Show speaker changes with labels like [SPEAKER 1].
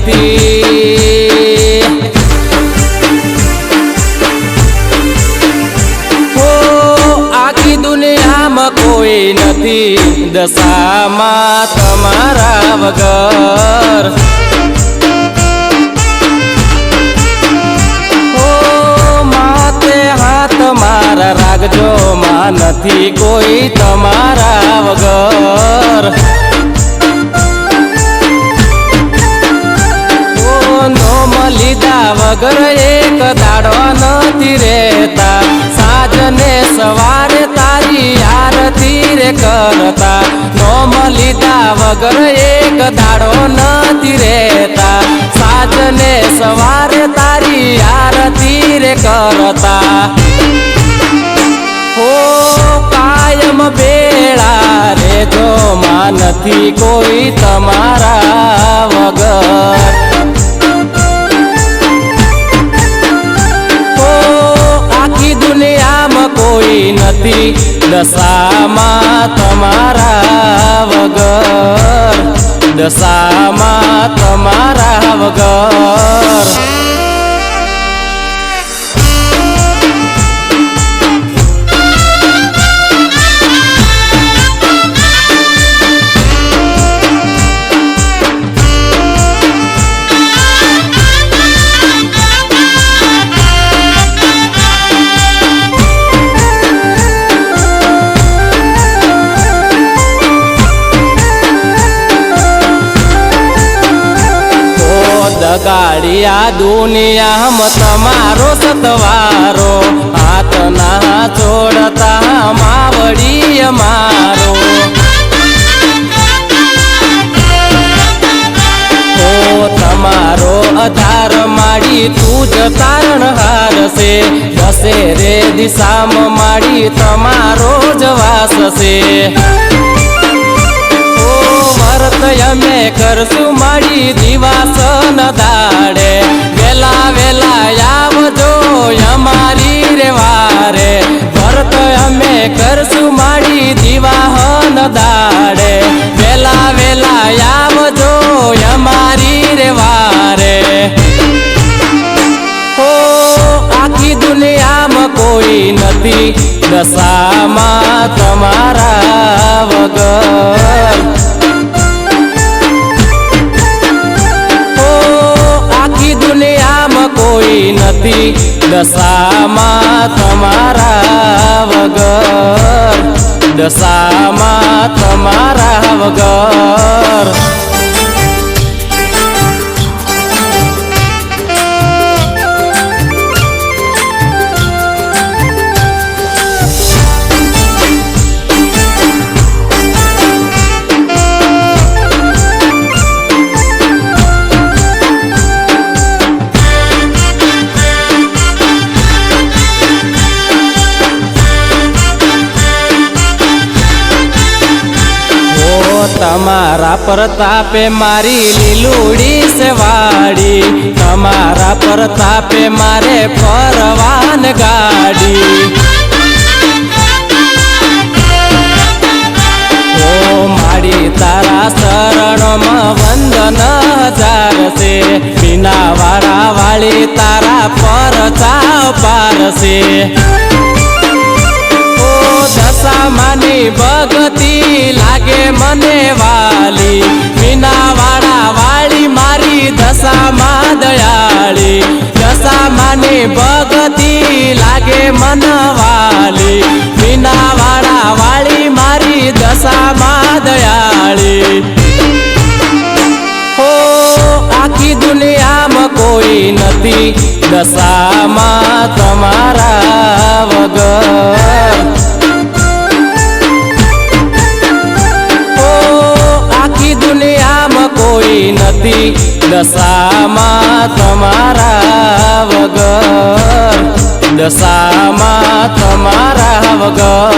[SPEAKER 1] નથી। હો આખી દુનિયામાં કોઈ નથી દશામાં તમારા વગર। મારા રાખજો માં નથી કોઈ તમારા વગર। નોમ લીધા વગર એક દાડો નથી રહેતા, સાંજને સવારે તારી આરતી રે કરતા। નોમ લીધા વગર એક દાડો નથી રહેતા, સાંજને સવારે તારી આરતી રે કરતા। હો કાયમ બેળા રે જો માં નથી કોઈ તમારા વગર। હો આખી દુનિયામાં કોઈ નથી દશામાં તમારા વગર, દશામાં તમારા વગર। દગાડિયા દુનિયામાં તમારો સતવારો, હાથ ના છોડતા માવડી મારો। હો તમારો આધાર માડી તું જ તારણહાર છે, દસે રે દિશામાં માડી તમારો જ વાસ છે। વ્રત અમે કરશું માડી દિવસ ન દાડે, વેલા વેલા આવજો અમારી રે વારે। વ્રત અમે કરશું માડી દિવાહન દાડે, વેલા વેલા આવજો અમારી રે વારે। હો આખી દુનિયામાં કોઈ નથી દશામાં તમારા વગર। કોઈ નથી દશામાં તમારા વગર, દશામાં તમારા વગર। તમારા પ્રતાપે મારી લીલુડી સે વાડી, તમારા પ્રતાપે મારે પરવાન ગાડી। ઓ માડી તારા શરણમાં વંદન હજાર છે, મીનાવાળા વાળી તારા પર ચાવ પાર છે। દશામાની ભગતિ લાગે મને વાલી, મીનાવાળા વાળી મારી દશામાં દયાળી। દશામાની ભગતિ લાગે મન વાલી, મીનાવાળા વાળી મારી દશામાં દયાળી। હો આખી દુનિયામાં કોઈ નથી દશામાં તમારા વગર। કોઈ નથી દશામાં તમારા વગર, દશામાં તમારા વગર।